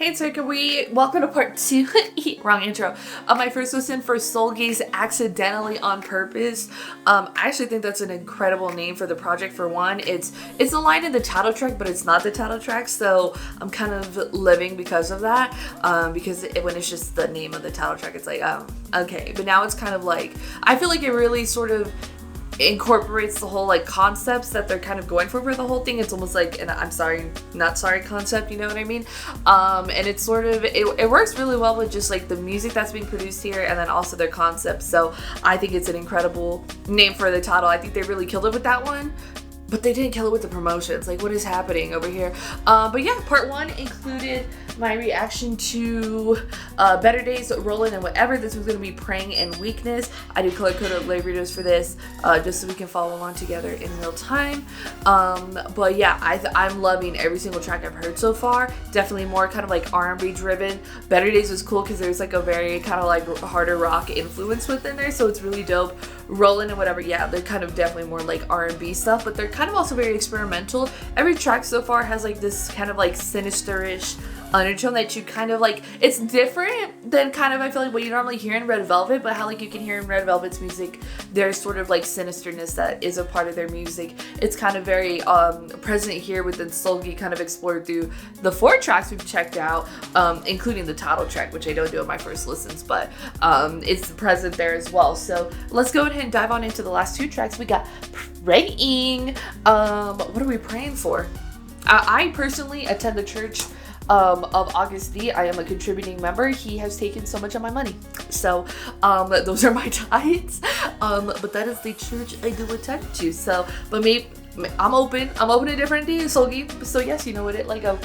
Hey, it's Erika. Welcome to part two. Wrong intro. My first listen for SEULGI's Accidentally on Purpose. I actually think that's an incredible name for the project. For one, it's a line in the title track, but it's not the title track, so I'm kind of living because of that. Because when it's just the name of the title track, it's like, okay. But now it's kind of like, I feel like it really sort of incorporates the whole like concepts that they're kind of going for the whole thing. It's almost like an I'm sorry, not sorry concept, you know what I mean? And it's sort of, it works really well with just like the music that's being produced here and then also their concepts. So I think it's an incredible name for the title. I think they really killed it with that one. But they didn't kill it with the promotions. Like, what is happening over here? But yeah, part one included my reaction to Better Days, Rollin' and Whatever. This was going to be Praying and Weakness. I did color-coded labor videos for this just so we can follow along together in real time. But yeah, I'm loving every single track I've heard so far. Definitely more kind of like R&B driven. Better Days was cool because there's like a very kind of like harder rock influence within there. So it's really dope. Rollin' and Whatever, yeah, they're kind of definitely more like R&B stuff, but they're kind of also very experimental. Every track so far has like this kind of like sinister-ish undertone that you kind of like, it's different than kind of I feel like what you normally hear in Red Velvet, but how like you can hear in Red Velvet's music there's sort of like sinisterness that is a part of their music. It's kind of very present here within SEULGI, kind of explored through the 4 tracks we've checked out, including the title track, which I don't do in my first listens, but it's present there as well. So let's go ahead and dive on into the last 2 tracks. We got Praying. What are we praying for? I personally attend the church of August D. I am a contributing member. He has taken so much of my money. So those are my tithes. But that is the church I do attend to. So, but maybe I'm open to different ideas, SEULGI. So yes, you know what it like go.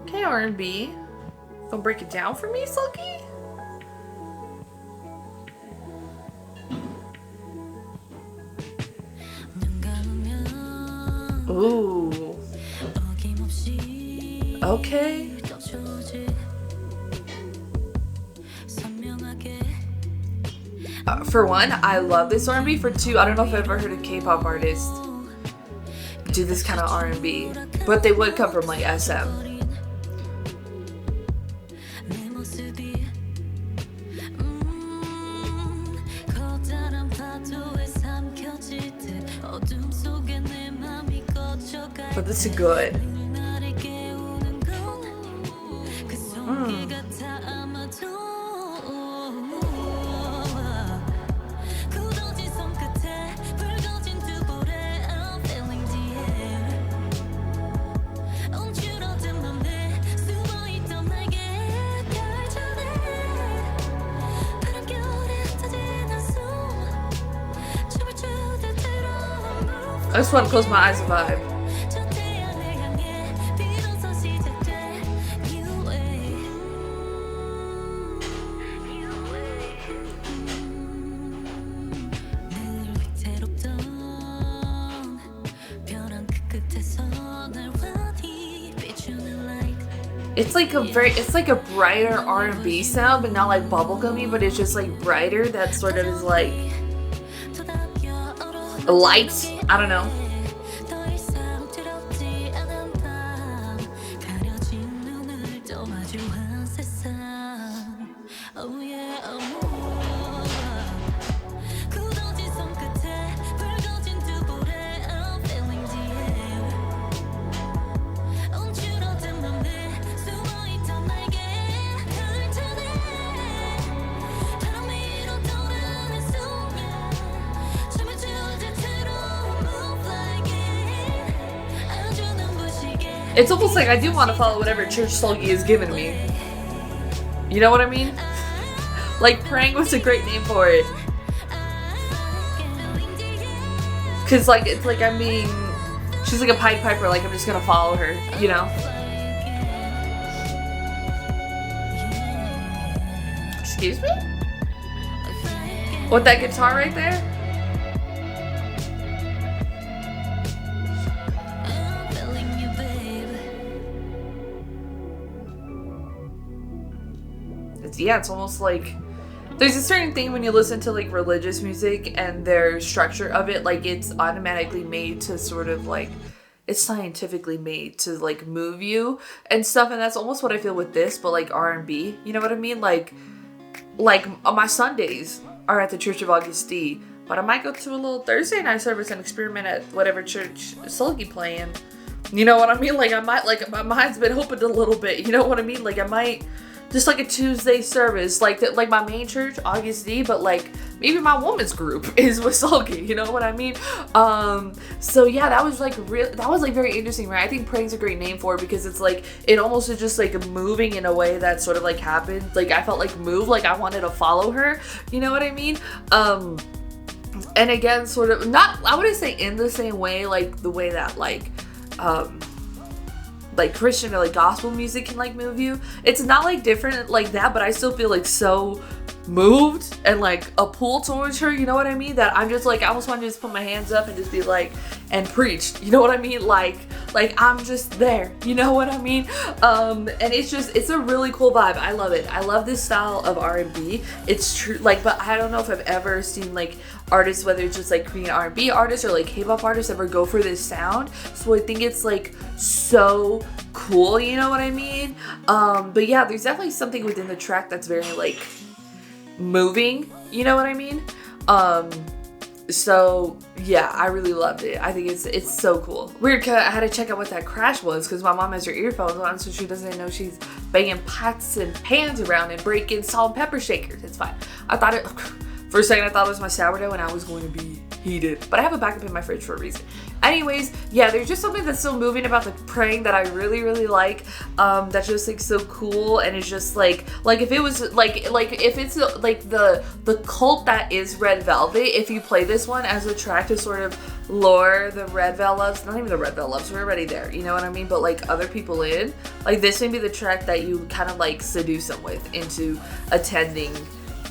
Okay, R&B. Don't break it down for me, SEULGI. Ooh. Okay. For one, I love this R&B. For two, I don't know if I've ever heard a K-pop artist do this kind of R&B, but they would come from like SM. But this is good. I just want to close my eyes and vibe. It's like a brighter R&B sound, but not like bubblegummy, but it's just like brighter. That sort of is like light. I don't know. It's almost like I do want to follow whatever church SEULGI is giving me. You know what I mean? Like, Praying was a great name for it. Cause like, it's like I'm being, she's like a Pied Piper, like I'm just gonna follow her, you know? Excuse me? With that guitar right there? It's almost like there's a certain thing when you listen to like religious music and their structure of it, like it's automatically made to sort of like it's scientifically made to like move you and stuff, and that's almost what I feel with this, but like R&B, you know what I mean? Like my Sundays are at the Church of Augustine, but I might go to a little Thursday night service and experiment at whatever church SEULGI playing. You know what I mean? Like I might, like my mind's been opened a little bit, you know what I mean? Like I might just like a Tuesday service, like that, like my main church, Augustine, but like maybe my woman's group is with SEULGI, you know what I mean? So yeah, that was like very interesting, right? I think praying's a great name for it because it's like, it almost is just like moving in a way that sort of like happened. Like I felt like moved, like I wanted to follow her, you know what I mean? And again, sort of not, I wouldn't say in the same way, like the way that like Christian or like gospel music can like move you. It's not like different like that, but I still feel like so moved and like a pull towards her, you know what I mean? That I'm just like, I almost want to just put my hands up and just be like, and preach, you know what I mean? Like I'm just there, you know what I mean? And it's a really cool vibe. I love it. I love this style of R&B. It's true, like, but I don't know if I've ever seen like artists, whether it's just like Korean R&B artists or like K-pop artists, ever go for this sound. So I think it's like so cool, you know what I mean? But yeah, there's definitely something within the track that's very like moving, you know what I mean? So yeah, I really loved it. I think it's so cool. Weird, cause I had to check out what that crash was because my mom has her earphones on, so she doesn't know she's banging pots and pans around and breaking salt and pepper shakers. It's fine. I thought it, for a second I thought it was my sourdough and I was going to be heated, but I have a backup in my fridge for a reason. Anyways, yeah, there's just something that's so moving about the praying that I really, really like. That's just like so cool, and it's just like if it was like if it's like the cult that is Red Velvet, if you play this one as a track to sort of lure the Red Velvets, not even the Red Velvets, we're already there, you know what I mean? But like other people in, like this may be the track that you kind of like seduce them with into attending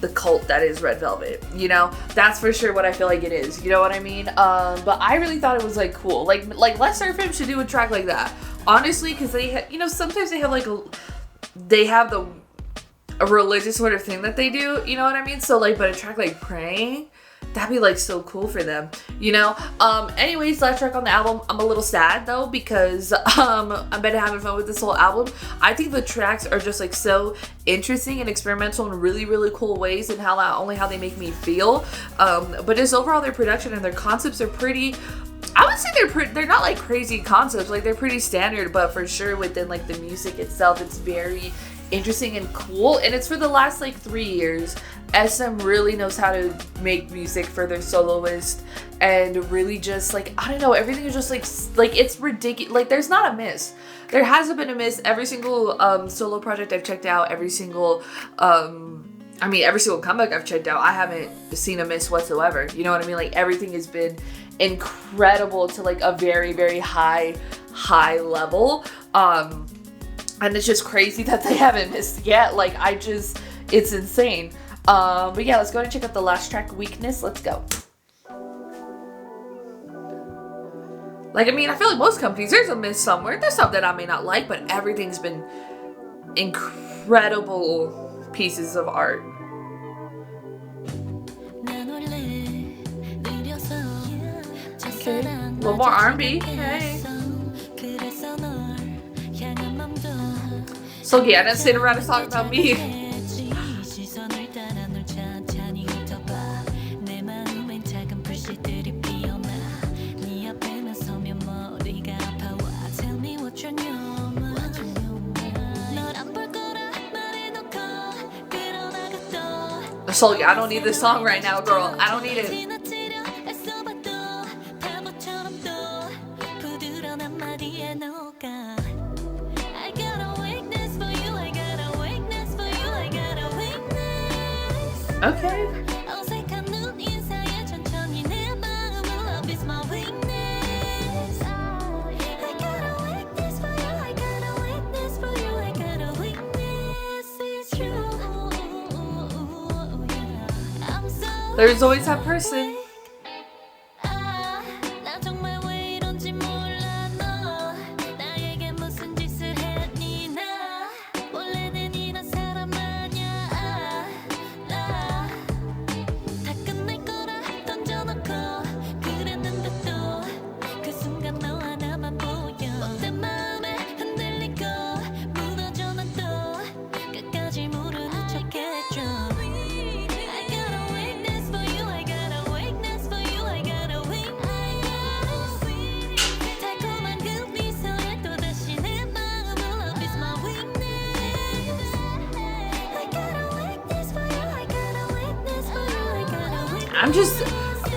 the cult that is Red Velvet, you know? That's for sure what I feel like it is, you know what I mean? But I really thought it was like cool. Like Let's Surf Him should do a track like that, honestly, because they you know, sometimes they have like a religious sort of thing that they do, you know what I mean? So like, but a track like Praying, that'd be like so cool for them, you know? Anyways, last track on the album, I'm a little sad though because I've been having fun with this whole album. I think the tracks are just like so interesting and experimental in really, really cool ways, and how not only how they make me feel, but just overall their production and their concepts are pretty, I would say they're not like crazy concepts, like they're pretty standard, but for sure within like the music itself, it's very interesting and cool. And it's for the last like 3 years, SM really knows how to make music for their soloist, and really just like, I don't know, everything is just like it's ridiculous. Like there's not a miss. There hasn't been a miss. Every single solo project I've checked out, every single comeback I've checked out, I haven't seen a miss whatsoever. You know what I mean? Like everything has been incredible to like a very, very high level. And it's just crazy that they haven't missed yet. Like it's insane. But yeah, let's go ahead and check out the last track, Weakness. Let's go. Like, I mean, I feel like most companies, there's a miss somewhere. There's stuff that I may not like, but everything's been incredible pieces of art. Okay, a little more R&B. Hey. So yeah, I didn't sit around and talk about me. So yeah, I don't need this song right now, girl. I don't need it. Okay. There's always that person. I'm just,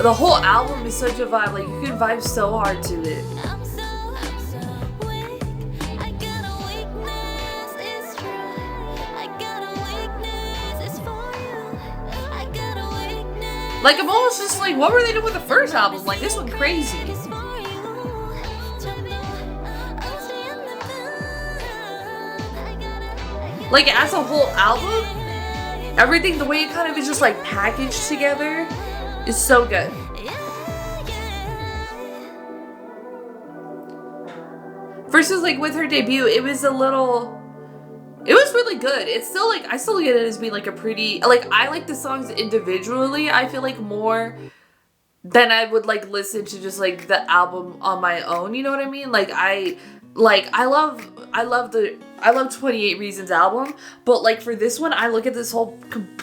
the whole album is such a vibe. Like, you can vibe so hard to it. Like, I'm almost just like, what were they doing with the first album? Like, this one crazy. Like, as a whole album, everything, the way it kind of is just like packaged together is so good. Versus like with her debut, it was really good. It's still like, I still look at it as being like a pretty, like, I like the songs individually, I feel like, more than I would like listen to just like the album on my own, you know what I mean? Like, I love 28 Reasons album, but like for this one, I look at this whole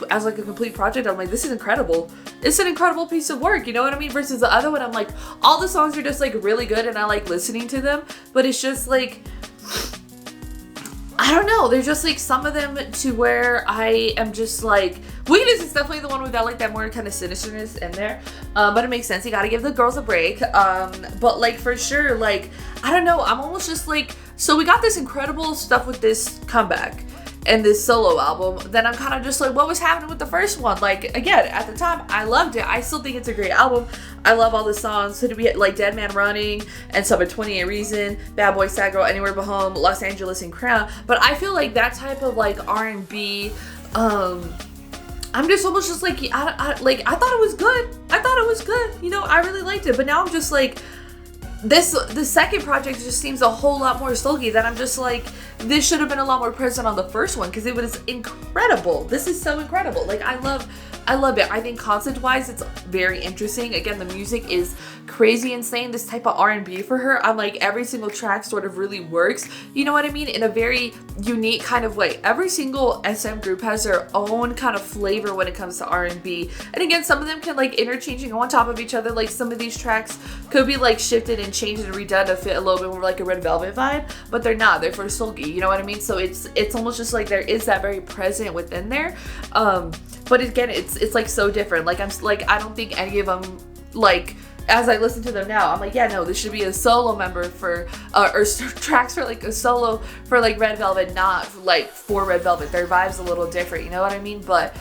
as like a complete project. I'm like, this is incredible. It's an incredible piece of work, you know what I mean? Versus the other one, I'm like, all the songs are just like really good and I like listening to them, but it's just like, I don't know, there's just like some of them to where I am just like, Weakness is definitely the one without like that more kind of sinisterness in there, but it makes sense, you gotta give the girls a break, but like for sure, like, I don't know, I'm almost just like, so we got this incredible stuff with this comeback and this solo album, then I'm kind of just like, what was happening with the first one? Like, again, at the time, I loved it. I still think it's a great album. I love all the songs. So to be like Dead Man Running and some of 28 Reason, Bad Boy, Sad Girl, Anywhere But Home, Los Angeles, and Crown. But I feel like that type of like R&B, I'm just almost just like, I thought it was good. I thought it was good. You know, I really liked it. But now I'm just like, the second project just seems a whole lot more sulky, that I'm just like, this should have been a lot more present on the first one because it was incredible. This is so incredible. Like, I love it. I think concept-wise, it's very interesting. Again, the music is crazy insane. This type of R&B for her, I'm like, every single track sort of really works. You know what I mean? In a very unique kind of way. Every single SM group has their own kind of flavor when it comes to R&B. And again, some of them can like interchange and go on top of each other. Like, some of these tracks could be like shifted and changed and redone to fit a little bit more like a Red Velvet vibe, but they're not. They're for SEULGI. You know what I mean? So it's almost just like there is that very present within there. But again, it's like so different. Like, I'm like, I don't think any of them, like, as I listen to them now, I'm like, yeah, no, this should be a solo member for, or tracks for like a solo for like Red Velvet, not like for Red Velvet. Their vibe's a little different, you know what I mean? But,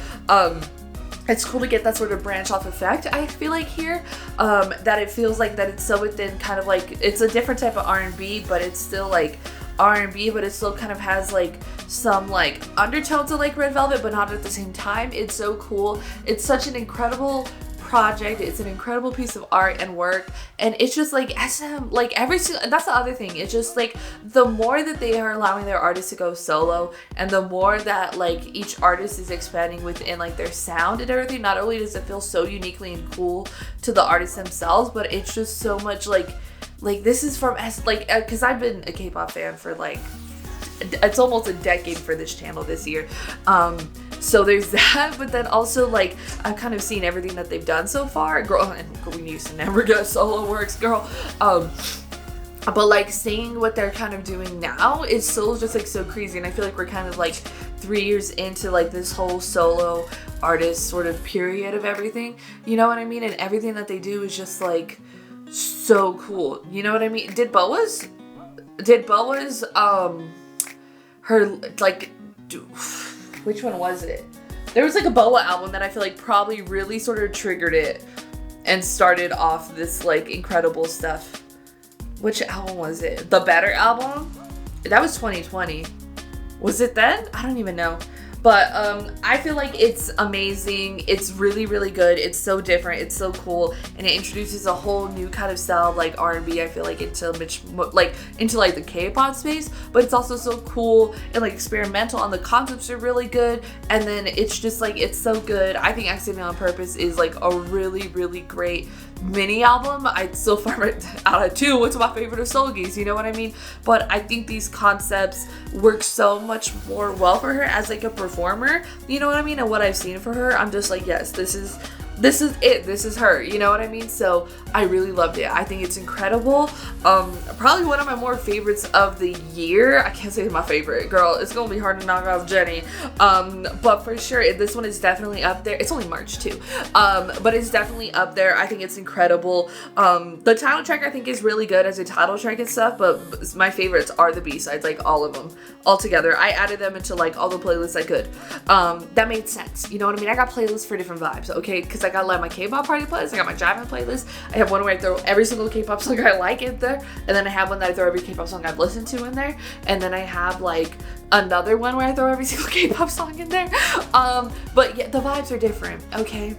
it's cool to get that sort of branch off effect, I feel like here, that it feels like that it's so within kind of like, it's a different type of R&B, but it's still like R&B, but it still kind of has like some like undertones of like Red Velvet, but not at the same time. It's so cool. It's such an incredible project. It's an incredible piece of art and work, and it's just like SM, like that's the other thing. It's just like the more that they are allowing their artists to go solo, and the more that like each artist is expanding within like their sound and everything, not only does it feel so uniquely and cool to the artists themselves, but it's just so much like this is from because I've been a K-pop fan for like, it's almost a decade for this channel this year. So there's that, but then also like I've kind of seen everything that they've done so far. Girl, and we used to never get solo works, girl. But like seeing what they're kind of doing now is so just like so crazy, and I feel like we're kind of like 3 years into like this whole solo artist sort of period of everything. You know what I mean? And everything that they do is just like so cool. You know what I mean? Did Boa's her like which one was it? There was like a Boa album that I feel like probably really sort of triggered it and started off this like incredible stuff. Which album was it? The Better album? That was 2020. Was it then? I don't even know. But I feel like it's amazing. It's really, really good. It's so different. It's so cool, and it introduces a whole new kind of style of like R&B. I feel like into like the K-pop space, but it's also so cool and like experimental. And the concepts are really good. And then it's just like it's so good. I think Accidentally on Purpose is like a really, really great mini album. I'd so far out of 2, what's my favorite of SEULGI's, you know what I mean? But I think these concepts work so much more well for her as like a performer, you know what I mean? And what I've seen for her, I'm just like, yes, this is this is it. This is her. You know what I mean? So I really loved it. I think it's incredible. Probably one of my more favorites of the year. I can't say it's my favorite, girl. It's gonna be hard to knock off Jenny. But for sure, this one is definitely up there. It's only March too. But it's definitely up there. I think it's incredible. The title track I think is really good as a title track and stuff, but my favorites are the B-sides, like all of them, all together. I added them into like all the playlists I could. That made sense. You know what I mean? I got playlists for different vibes, okay? Because I got like my K-pop party playlist, I got my Jiving playlist. I have one where I throw every single K-pop song I like in there, and then I have one that I throw every K-pop song I've listened to in there, and then I have like another one where I throw every single K-pop song in there. But yeah, the vibes are different, okay?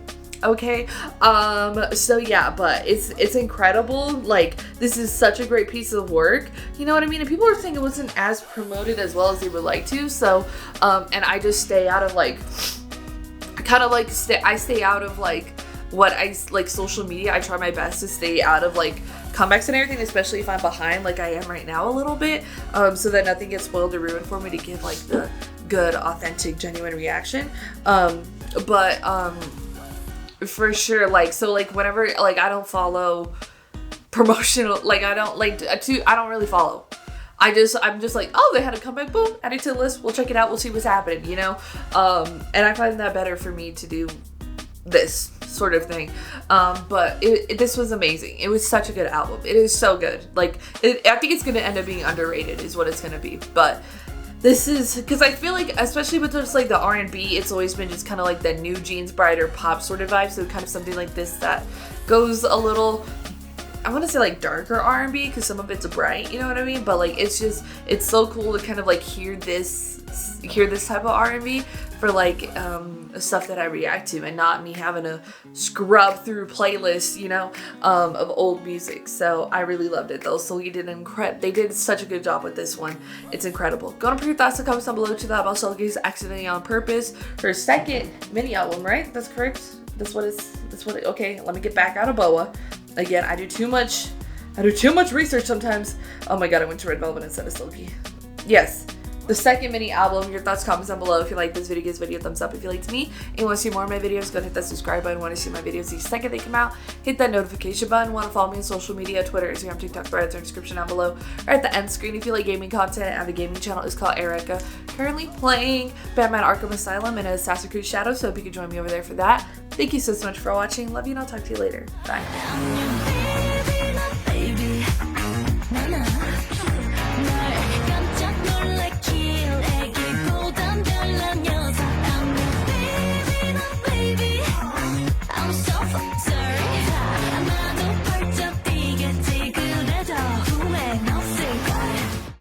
So yeah, but it's incredible. Like, this is such a great piece of work, you know what I mean? And people are saying it wasn't as promoted as well as they would like to, so and I just stay out of like, I stay out of like what I like social media. I try my best to stay out of like comebacks and everything, especially if I'm behind like I am right now a little bit, so that nothing gets spoiled or ruined for me to give like the good, authentic, genuine reaction. For sure, like, so like whenever like I don't follow promotional, like I don't really follow. I'm just like, oh, they had a comeback, boom, add it to the list, we'll check it out, we'll see what's happening, you know? And I find that better for me to do this sort of thing. But this was amazing. It was such a good album. It is so good. Like, I think it's gonna end up being underrated is what it's gonna be. But this is, because I feel like, especially with just like the R&B, it's always been just kind of like the new jeans, brighter pop sort of vibe. So kind of something like this that goes a little, I want to say like darker R&B, because some of it's bright, you know what I mean? But like, it's so cool to kind of like hear this type of R&B for like stuff that I react to, and not me having to scrub through playlists, you know, of old music. So I really loved it though. So they did such a good job with this one. It's incredible. Go and put your thoughts in the comments down below to that about SEULGI's Accidentally on Purpose, her second mini album, right? That's correct. Okay, let me get back out of BOA. Again, I do too much research sometimes. Oh my god, I went to Red Velvet instead of SEULGI. Yes, the second mini album. Your thoughts, comments down below. If you like this video, give this video a thumbs up. If you liked me and you want to see more of my videos, go and hit that subscribe button. Want to see my videos each second they come out, hit that notification button. Want to follow me on social media, Twitter, Instagram, TikTok, threads, or description down below, or at the end screen. If you like gaming content, I have a gaming channel. It's called Erika. Currently playing Batman Arkham Asylum and Assassin's Creed Shadows, so hope you can join me over there for that. Thank you so much for watching. Love you, and I'll talk to you later. Bye.